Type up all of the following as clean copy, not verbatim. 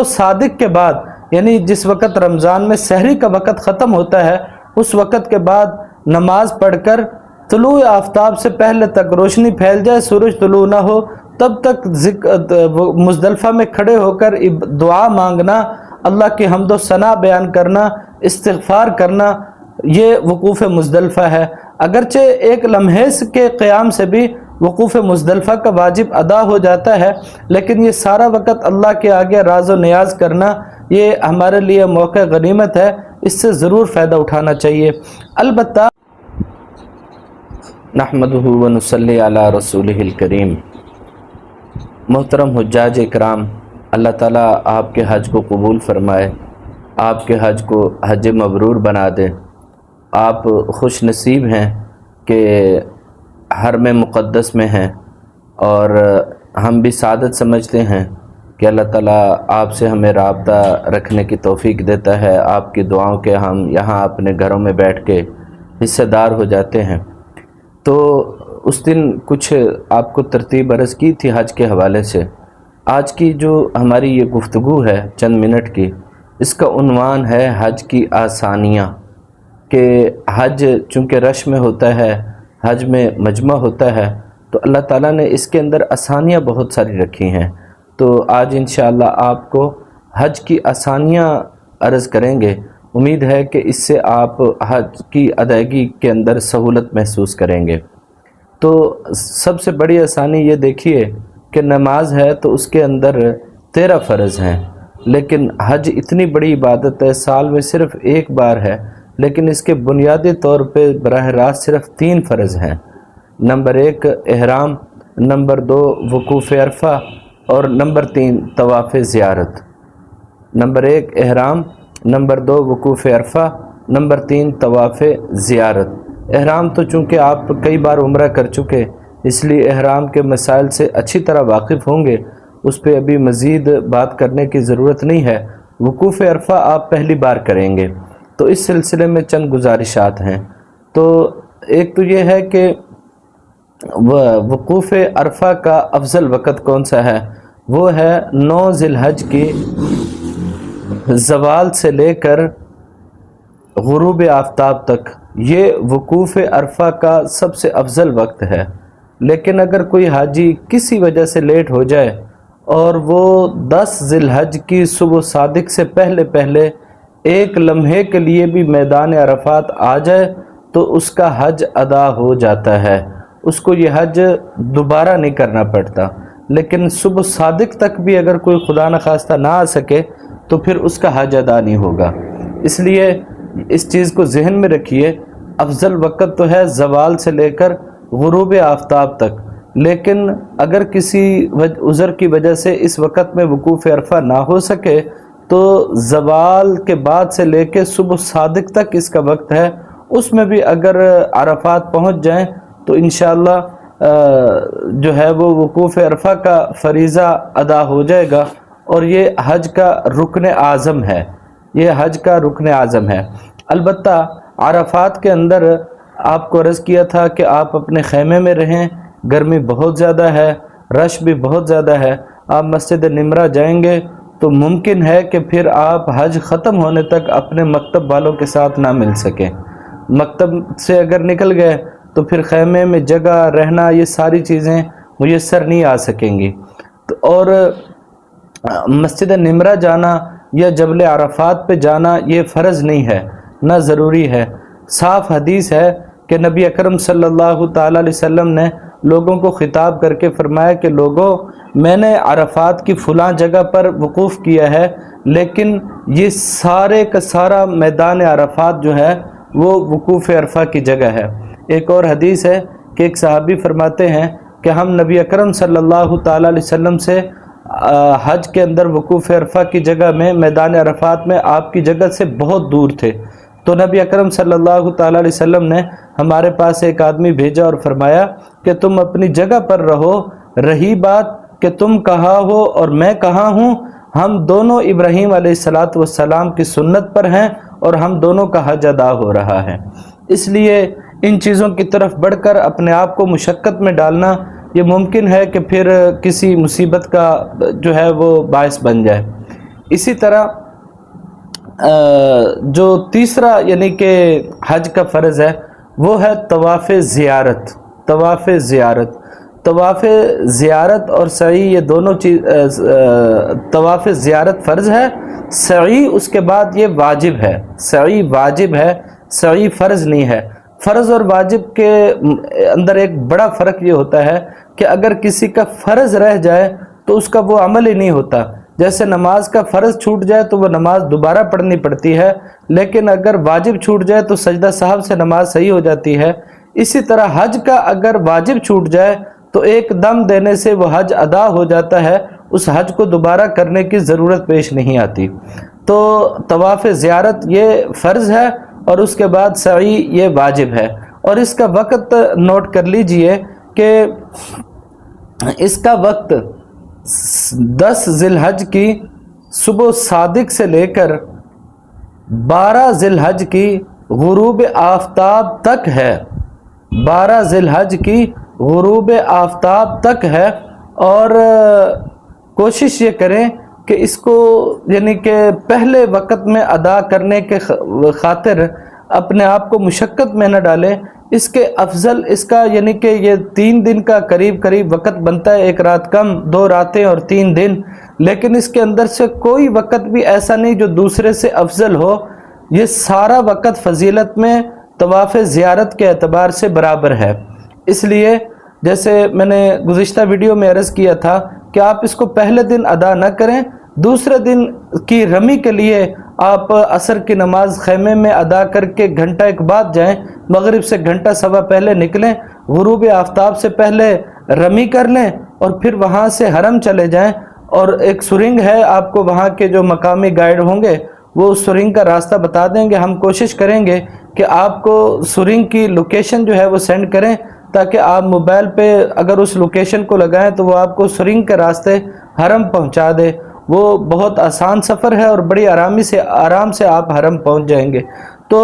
صبح صادق کے بعد، یعنی جس وقت رمضان میں سحری کا وقت ختم ہوتا ہے اس وقت کے بعد نماز پڑھ کر طلوع آفتاب سے پہلے تک روشنی پھیل جائے، سورج طلوع نہ ہو تب تک مزدلفہ میں کھڑے ہو کر دعا مانگنا، اللہ کی حمد و ثنا بیان کرنا، استغفار کرنا، یہ وقوف مزدلفہ ہے۔ اگرچہ ایک لمحے کے قیام سے بھی وقوف مزدلفہ کا واجب ادا ہو جاتا ہے، لیکن یہ سارا وقت اللہ کے آگے راز و نیاز کرنا یہ ہمارے لیے موقع غنیمت ہے، اس سے ضرور فائدہ اٹھانا چاہیے۔ البتہ نحمدہ ونصلی علی رسولہ الکریم۔ محترم حجاج اکرام، اللہ تعالیٰ آپ کے حج کو قبول فرمائے، آپ کے حج کو حج مبرور بنا دے۔ آپ خوش نصیب ہیں کہ حرم مقدس میں ہیں، اور ہم بھی سعادت سمجھتے ہیں کہ اللہ تعالیٰ آپ سے ہمیں رابطہ رکھنے کی توفیق دیتا ہے، آپ کی دعاؤں کے ہم یہاں اپنے گھروں میں بیٹھ کے حصہ دار ہو جاتے ہیں۔ تو اس دن کچھ آپ کو ترتیب عرض کی تھی حج کے حوالے سے۔ آج کی جو ہماری یہ گفتگو ہے چند منٹ کی، اس کا عنوان ہے حج کی آسانیاں، کہ حج چونکہ رش میں ہوتا ہے، حج میں مجمع ہوتا ہے، تو اللہ تعالیٰ نے اس کے اندر آسانیاں بہت ساری رکھی ہیں۔ تو آج انشاءاللہ آپ کو حج کی آسانیاں عرض کریں گے۔ امید ہے کہ اس سے آپ حج کی ادائیگی کے اندر سہولت محسوس کریں گے۔ تو سب سے بڑی آسانی یہ دیکھیے کہ نماز ہے تو اس کے اندر 13 فرض ہیں، لیکن حج اتنی بڑی عبادت ہے، سال میں صرف ایک بار ہے، لیکن اس کے بنیادی طور پہ براہ راست صرف 3 فرض ہیں۔ نمبر 1 احرام، نمبر 2 وقوف عرفہ، اور نمبر 3 طواف زیارت۔ نمبر 1 احرام، نمبر 2 وقوف عرفہ، نمبر 3 طواف زیارت۔ احرام تو چونکہ آپ کئی بار عمرہ کر چکے، اس لیے احرام کے مسائل سے اچھی طرح واقف ہوں گے، اس پہ ابھی مزید بات کرنے کی ضرورت نہیں ہے۔ وقوف عرفہ آپ پہلی بار کریں گے، تو اس سلسلے میں چند گزارشات ہیں۔ تو ایک تو یہ ہے کہ وقوف عرفہ کا افضل وقت کون سا ہے؟ وہ ہے 9 ذی الحج کی زوال سے لے کر غروب آفتاب تک، یہ وقوف عرفہ کا سب سے افضل وقت ہے۔ لیکن اگر کوئی حاجی کسی وجہ سے لیٹ ہو جائے اور وہ 10 ذی الحج کی صبح صادق سے پہلے ایک لمحے کے لیے بھی میدان عرفات آ جائے تو اس کا حج ادا ہو جاتا ہے، اس کو یہ حج دوبارہ نہیں کرنا پڑتا۔ لیکن صبح صادق تک بھی اگر کوئی خدا نخواستہ نہ آ سکے تو پھر اس کا حج ادا نہیں ہوگا۔ اس لیے اس چیز کو ذہن میں رکھیے، افضل وقت تو ہے زوال سے لے کر غروب آفتاب تک، لیکن اگر کسی عذر کی وجہ سے اس وقت میں وقوف عرفہ نہ ہو سکے تو زوال کے بعد سے لے کے صبح صادق تک اس کا وقت ہے، اس میں بھی اگر عرفات پہنچ جائیں تو انشاءاللہ جو ہے وہ وقوف عرفہ کا فریضہ ادا ہو جائے گا، اور یہ حج کا رکن اعظم ہے، یہ حج کا رکن اعظم ہے۔ البتہ عرفات کے اندر آپ کو عرض کیا تھا کہ آپ اپنے خیمے میں رہیں، گرمی بہت زیادہ ہے، رش بھی بہت زیادہ ہے۔ آپ مسجد نمرہ جائیں گے تو ممکن ہے کہ پھر آپ حج ختم ہونے تک اپنے مکتب والوں کے ساتھ نہ مل سکیں۔ مکتب سے اگر نکل گئے تو پھر خیمے میں جگہ رہنا، یہ ساری چیزیں میسر نہیں آ سکیں گی۔ اور مسجد نمرہ جانا یا جبل عرفات پہ جانا یہ فرض نہیں ہے، نہ ضروری ہے۔ صاف حدیث ہے کہ نبی اکرم صلی اللہ تعالیٰ علیہ وسلم نے لوگوں کو خطاب کر کے فرمایا کہ لوگوں، میں نے عرفات کی فلاں جگہ پر وقوف کیا ہے، لیکن یہ سارے کا سارا میدان عرفات جو ہے وہ وقوف عرفہ کی جگہ ہے۔ ایک اور حدیث ہے کہ ایک صحابی فرماتے ہیں کہ ہم نبی اکرم صلی اللہ تعالیٰ علیہ وسلم سے حج کے اندر وقوف عرفہ کی جگہ میں، میدان عرفات میں آپ کی جگہ سے بہت دور تھے، تو نبی اکرم صلی اللہ تعالیٰ علیہ وسلم نے ہمارے پاس ایک آدمی بھیجا اور فرمایا کہ تم اپنی جگہ پر رہو، رہی بات کہ تم کہاں ہو اور میں کہاں ہوں، ہم دونوں ابراہیم علیہ السلام کی سنت پر ہیں اور ہم دونوں کا حج ادا ہو رہا ہے۔ اس لیے ان چیزوں کی طرف بڑھ کر اپنے آپ کو مشقت میں ڈالنا یہ ممکن ہے کہ پھر کسی مصیبت کا جو ہے وہ باعث بن جائے۔ اسی طرح جو تیسرا یعنی کہ حج کا فرض ہے وہ ہے طواف زیارت. طواف زیارت، طواف زیارت اور سعی یہ دونوں چیز، طواف زیارت فرض ہے، سعی اس کے بعد یہ واجب ہے. سعی واجب ہے، سعی فرض نہیں ہے. فرض اور واجب کے اندر ایک بڑا فرق یہ ہوتا ہے کہ اگر کسی کا فرض رہ جائے تو اس کا وہ عمل ہی نہیں ہوتا. جیسے نماز کا فرض چھوٹ جائے تو وہ نماز دوبارہ پڑھنی پڑتی ہے، لیکن اگر واجب چھوٹ جائے تو سجدہ سہو سے نماز صحیح ہو جاتی ہے. اسی طرح حج کا اگر واجب چھوٹ جائے تو ایک دم دینے سے وہ حج ادا ہو جاتا ہے، اس حج کو دوبارہ کرنے کی ضرورت پیش نہیں آتی. تو طواف زیارت یہ فرض ہے اور اس کے بعد سعی یہ واجب ہے. اور اس کا وقت نوٹ کر لیجئے کہ اس کا وقت 10 ذی الحج کی صبح صادق سے لے کر 12 ذی الحج کی غروب آفتاب تک ہے. 12 ذی الحج کی غروب آفتاب تک ہے. اور کوشش یہ کریں کہ اس کو یعنی کہ پہلے وقت میں ادا کرنے کے خاطر اپنے آپ کو مشقت میں نہ ڈالیں. اس کے افضل اس کا یعنی کہ یہ 3 دن کا قریب وقت بنتا ہے، 1 رات کم، 2 راتیں اور 3 دن، لیکن اس کے اندر سے کوئی وقت بھی ایسا نہیں جو دوسرے سے افضل ہو. یہ سارا وقت فضیلت میں طواف زیارت کے اعتبار سے برابر ہے. اس لیے جیسے میں نے گزشتہ ویڈیو میں عرض کیا تھا کہ آپ اس کو پہلے دن ادا نہ کریں، دوسرے دن کی رمی کے لیے آپ عصر کی نماز خیمے میں ادا کر کے گھنٹہ ایک بعد جائیں، مغرب سے گھنٹہ سوا پہلے نکلیں، غروب آفتاب سے پہلے رمی کر لیں اور پھر وہاں سے حرم چلے جائیں. اور ایک سرنگ ہے، آپ کو وہاں کے جو مقامی گائیڈ ہوں گے وہ اس سرنگ کا راستہ بتا دیں گے. ہم کوشش کریں گے کہ آپ کو سرنگ کی لوکیشن جو ہے وہ سینڈ کریں تاکہ آپ موبائل پہ اگر اس لوکیشن کو لگائیں تو وہ آپ کو سرنگ کے راستے حرم پہنچا دے. وہ بہت آسان سفر ہے اور بڑی آرام سے آپ حرم پہنچ جائیں گے. تو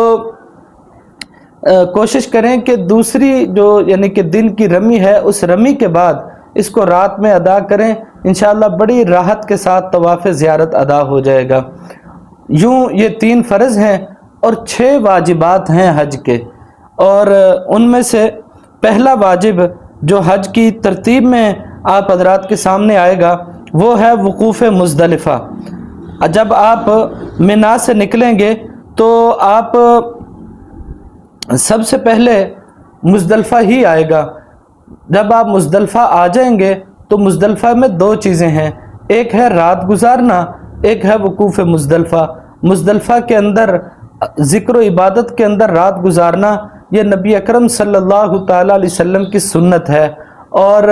کوشش کریں کہ دوسری جو یعنی کہ دن کی رمی ہے اس رمی کے بعد اس کو رات میں ادا کریں، انشاءاللہ بڑی راحت کے ساتھ طواف زیارت ادا ہو جائے گا. یوں یہ 3 فرض ہیں اور 6 واجبات ہیں حج کے، اور ان میں سے پہلا واجب جو حج کی ترتیب میں آپ حضرات کے سامنے آئے گا وہ ہے وقوف مزدلفہ. جب آپ منا سے نکلیں گے تو آپ سب سے پہلے مزدلفہ ہی آئے گا. جب آپ مزدلفہ آ جائیں گے تو مزدلفہ میں 2 چیزیں ہیں، ایک ہے رات گزارنا، ایک ہے وقوف مزدلفہ. مزدلفہ کے اندر ذکر و عبادت کے اندر رات گزارنا یہ نبی اکرم صلی اللہ تعالیٰ علیہ وسلم کی سنت ہے. اور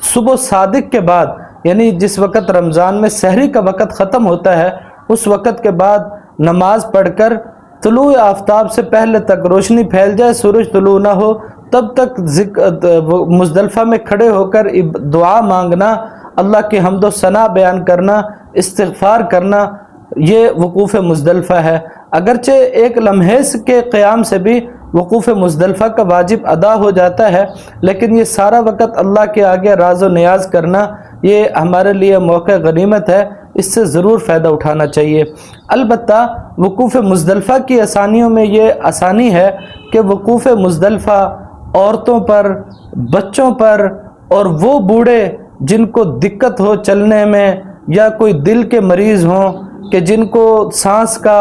صبح صادق کے بعد یعنی جس وقت رمضان میں سحری کا وقت ختم ہوتا ہے اس وقت کے بعد نماز پڑھ کر طلوع آفتاب سے پہلے تک روشنی پھیل جائے، سورج طلوع نہ ہو تب تک مزدلفہ میں کھڑے ہو کر دعا مانگنا، اللہ کی حمد و ثنا بیان کرنا، استغفار کرنا، یہ وقوف مزدلفہ ہے. اگرچہ ایک لمحے کے قیام سے بھی وقوف مزدلفہ کا واجب ادا ہو جاتا ہے، لیکن یہ سارا وقت اللہ کے آگے راز و نیاز کرنا یہ ہمارے لیے موقع غنیمت ہے، اس سے ضرور فائدہ اٹھانا چاہیے. البتہ وقوف مزدلفہ کی آسانیوں میں یہ آسانی ہے کہ وقوف مزدلفہ عورتوں پر، بچوں پر اور وہ بوڑھے جن کو دقت ہو چلنے میں یا کوئی دل کے مریض ہوں کہ جن کو سانس کا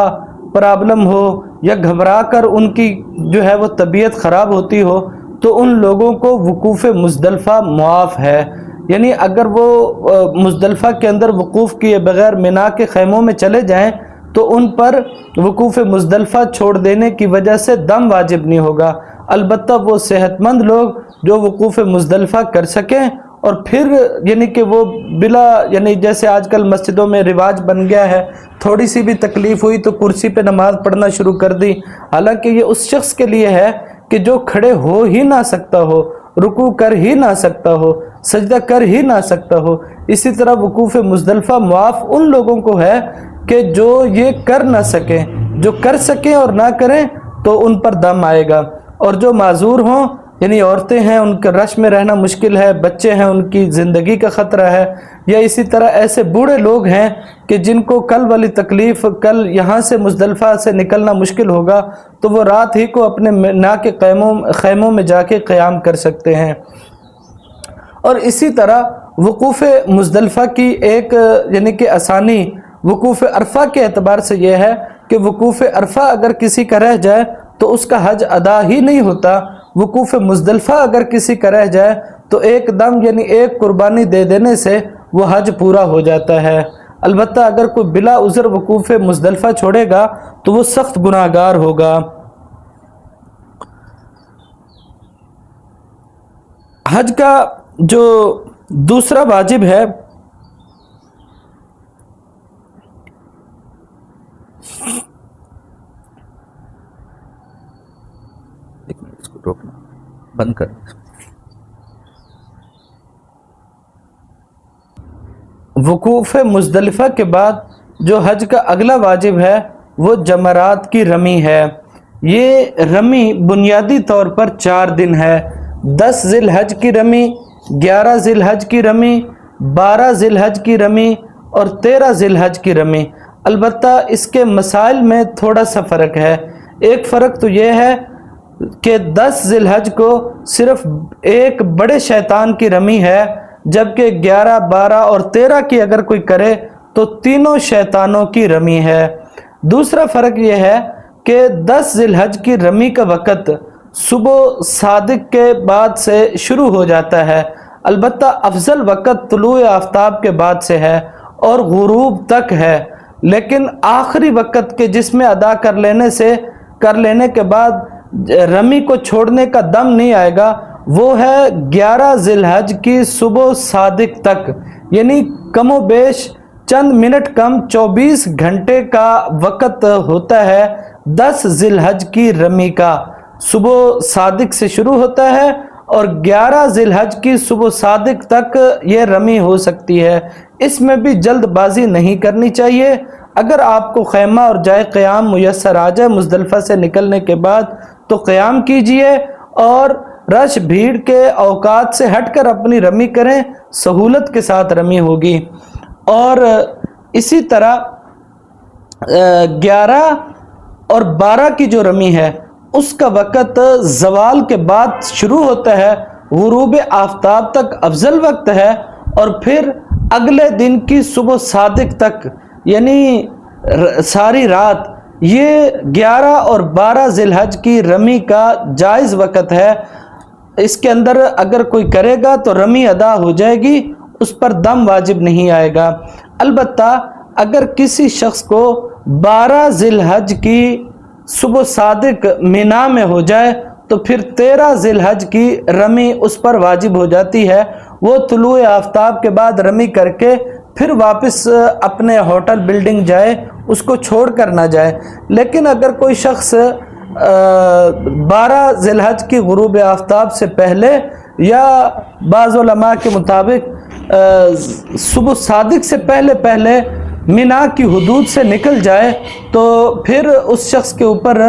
پرابلم ہو یا گھبرا کر ان کی جو ہے وہ طبیعت خراب ہوتی ہو تو ان لوگوں کو وقوف مزدلفہ معاف ہے. یعنی اگر وہ مزدلفہ کے اندر وقوف کیے بغیر منا کے خیموں میں چلے جائیں تو ان پر وقوف مزدلفہ چھوڑ دینے کی وجہ سے دم واجب نہیں ہوگا. البتہ وہ صحت مند لوگ جو وقوف مزدلفہ کر سکیں اور پھر یعنی کہ وہ بلا یعنی جیسے آج کل مسجدوں میں رواج بن گیا ہے، تھوڑی سی بھی تکلیف ہوئی تو کرسی پہ نماز پڑھنا شروع کر دی، حالانکہ یہ اس شخص کے لیے ہے کہ جو کھڑے ہو ہی نہ سکتا ہو، رکوع کر ہی نہ سکتا ہو، سجدہ کر ہی نہ سکتا ہو. اسی طرح وقوف مزدلفہ معاف ان لوگوں کو ہے کہ جو یہ کر نہ سکیں، جو کر سکیں اور نہ کریں تو ان پر دم آئے گا، اور جو معذور ہوں یعنی عورتیں ہیں ان کے رش میں رہنا مشکل ہے، بچے ہیں ان کی زندگی کا خطرہ ہے، یا اسی طرح ایسے بوڑھے لوگ ہیں کہ جن کو کل والی تکلیف، کل یہاں سے مزدلفہ سے نکلنا مشکل ہوگا، تو وہ رات ہی کو اپنے مینا کے خیموں میں جا کے قیام کر سکتے ہیں۔ اور اسی طرح وقوف مزدلفہ کی ایک یعنی کہ آسانی وقوف عرفہ کے اعتبار سے یہ ہے کہ وقوف عرفہ اگر کسی کا رہ جائے تو اس کا حج ادا ہی نہیں ہوتا۔ وقوف مزدلفہ اگر کسی کا رہ جائے تو ایک دم یعنی ایک قربانی دے دینے سے وہ حج پورا ہو جاتا ہے۔ البتہ اگر کوئی بلا عذر وقوف مزدلفہ چھوڑے گا تو وہ سخت گناہ گار ہوگا۔ حج کا جو دوسرا واجب ہے اس کو روکنا بند کر، وقوف مزدلفہ کے بعد جو حج کا اگلا واجب ہے وہ جمرات کی رمی ہے۔ یہ رمی بنیادی طور پر 4 دن ہے، 10 ذی الحج کی رمی، 11 ذی الحج کی رمی، 12 ذی الحج کی رمی اور 13 ذی الحج کی رمی۔ البتہ اس کے مسائل میں تھوڑا سا فرق ہے۔ ایک فرق تو یہ ہے کہ 10 ذی الحج کو صرف ایک بڑے شیطان کی رمی ہے، جبکہ 11، 12 اور 13 کی اگر کوئی کرے تو تینوں شیطانوں کی رمی ہے۔ دوسرا فرق یہ ہے کہ 10 ذی الحج کی رمی کا وقت صبح صادق کے بعد سے شروع ہو جاتا ہے، البتہ افضل وقت طلوع آفتاب کے بعد سے ہے اور غروب تک ہے، لیکن آخری وقت کے جس میں ادا کر لینے کے بعد رمی کو چھوڑنے کا دم نہیں آئے گا وہ ہے 11 ذی الحج کی صبح صادق تک، یعنی کم و بیش چند منٹ کم 24 گھنٹے کا وقت ہوتا ہے 10 ذی الحج کی رمی کا۔ صبح صادق سے شروع ہوتا ہے اور 11 ذی الحج کی صبح صادق تک یہ رمی ہو سکتی ہے۔ اس میں بھی جلد بازی نہیں کرنی چاہیے۔ اگر آپ کو خیمہ اور جائے قیام میسر آ جائے مزدلفہ سے نکلنے کے بعد تو قیام کیجئے اور رش بھیڑ کے اوقات سے ہٹ کر اپنی رمی کریں، سہولت کے ساتھ رمی ہوگی۔ اور اسی طرح 11 اور 12 کی جو رمی ہے اس کا وقت زوال کے بعد شروع ہوتا ہے، غروب آفتاب تک افضل وقت ہے، اور پھر اگلے دن کی صبح صادق تک یعنی ساری رات، یہ 11 اور 12 ذی الحج کی رمی کا جائز وقت ہے۔ اس کے اندر اگر کوئی کرے گا تو رمی ادا ہو جائے گی، اس پر دم واجب نہیں آئے گا۔ البتہ اگر کسی شخص کو 12 ذی الحج کی صبح صادق مینا میں ہو جائے تو پھر 13 ذی الحج کی رمی اس پر واجب ہو جاتی ہے۔ وہ طلوع آفتاب کے بعد رمی کر کے پھر واپس اپنے ہوٹل بلڈنگ جائے، اس کو چھوڑ کر نہ جائے۔ لیکن اگر کوئی شخص 12 ذی الحج کی غروب آفتاب سے پہلے یا بعض علماء کے مطابق صبح صادق سے پہلے مینا کی حدود سے نکل جائے تو پھر اس شخص کے اوپر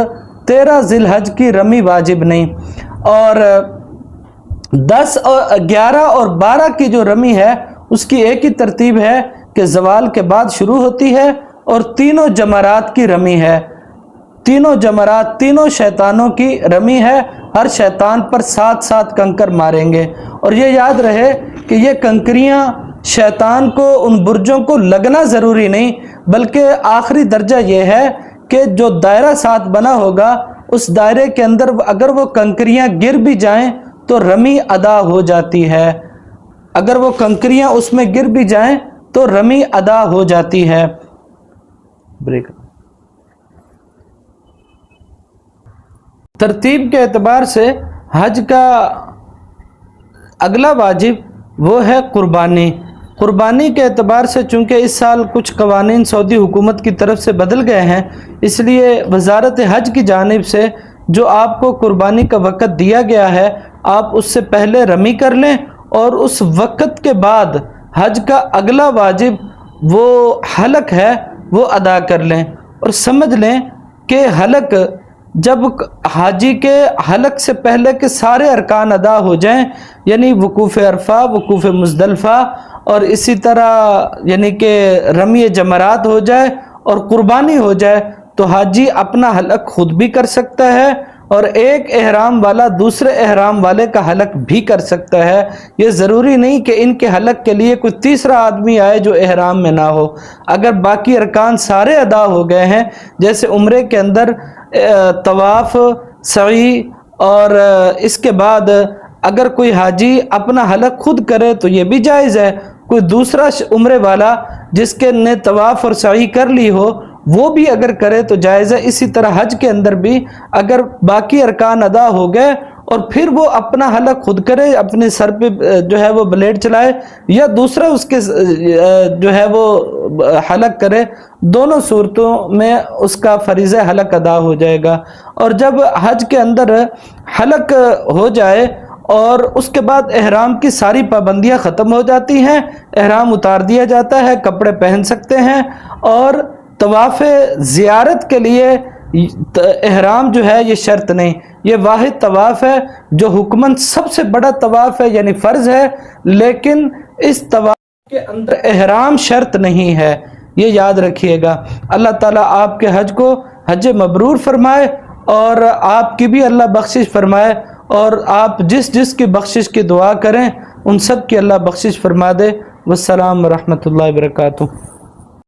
13 ذی الحج کی رمی واجب نہیں۔ اور 10 اور 11 اور 12 کی جو رمی ہے اس کی ایک ہی ترتیب ہے کہ زوال کے بعد شروع ہوتی ہے اور تینوں جمرات کی رمی ہے۔ تینوں جمرات، تینوں شیطانوں کی رمی ہے، ہر شیطان پر 7 کنکر ماریں گے۔ اور یہ یاد رہے کہ یہ کنکریاں شیطان کو، ان برجوں کو لگنا ضروری نہیں، بلکہ آخری درجہ یہ ہے کہ جو دائرہ 7 بنا ہوگا اس دائرے کے اندر اگر وہ کنکریاں گر بھی جائیں تو رمی ادا ہو جاتی ہے۔ اگر وہ کنکریاں اس میں گر بھی جائیں تو رمی ادا ہو جاتی ہے۔ بریک ترتیب کے اعتبار سے حج کا اگلا واجب وہ ہے قربانی۔ قربانی کے اعتبار سے چونکہ اس سال کچھ قوانین سعودی حکومت کی طرف سے بدل گئے ہیں، اس لیے وزارت حج کی جانب سے جو آپ کو قربانی کا وقت دیا گیا ہے آپ اس سے پہلے رمی کر لیں، اور اس وقت کے بعد حج کا اگلا واجب وہ حلق ہے وہ ادا کر لیں۔ اور سمجھ لیں کہ حلق جب حاجی کے حلق سے پہلے کے سارے ارکان ادا ہو جائیں، یعنی وقوف عرفہ، وقوف مزدلفہ، اور اسی طرح یعنی کہ رمی جمرات ہو جائے اور قربانی ہو جائے، تو حاجی اپنا حلق خود بھی کر سکتا ہے اور ایک احرام والا دوسرے احرام والے کا حلق بھی کر سکتا ہے۔ یہ ضروری نہیں کہ ان کے حلق کے لیے کوئی تیسرا آدمی آئے جو احرام میں نہ ہو۔ اگر باقی ارکان سارے ادا ہو گئے ہیں، جیسے عمرے کے اندر طواف، سعی، اور اس کے بعد اگر کوئی حاجی اپنا حلق خود کرے تو یہ بھی جائز ہے، کوئی دوسرا عمرے والا جس کے نے طواف اور سعی کر لی ہو وہ بھی اگر کرے تو جائز ہے۔ اسی طرح حج کے اندر بھی اگر باقی ارکان ادا ہو گئے اور پھر وہ اپنا حلق خود کرے، اپنے سر پہ جو ہے وہ بلیڈ چلائے، یا دوسرا اس کے جو ہے وہ حلق کرے، دونوں صورتوں میں اس کا فریضہ حلق ادا ہو جائے گا۔ اور جب حج کے اندر حلق ہو جائے اور اس کے بعد احرام کی ساری پابندیاں ختم ہو جاتی ہیں، احرام اتار دیا جاتا ہے، کپڑے پہن سکتے ہیں، اور طواف زیارت کے لیے احرام جو ہے یہ شرط نہیں، یہ واحد طواف ہے جو حکماً سب سے بڑا طواف ہے، یعنی فرض ہے، لیکن اس طواف کے اندر احرام شرط نہیں ہے، یہ یاد رکھیے گا۔ اللہ تعالیٰ آپ کے حج کو حج مبرور فرمائے، اور آپ کی بھی اللہ بخشش فرمائے، اور آپ جس جس کی بخشش کی دعا کریں ان سب کی اللہ بخشش فرما دے۔ والسلام ورحمۃ اللہ وبرکاتہ۔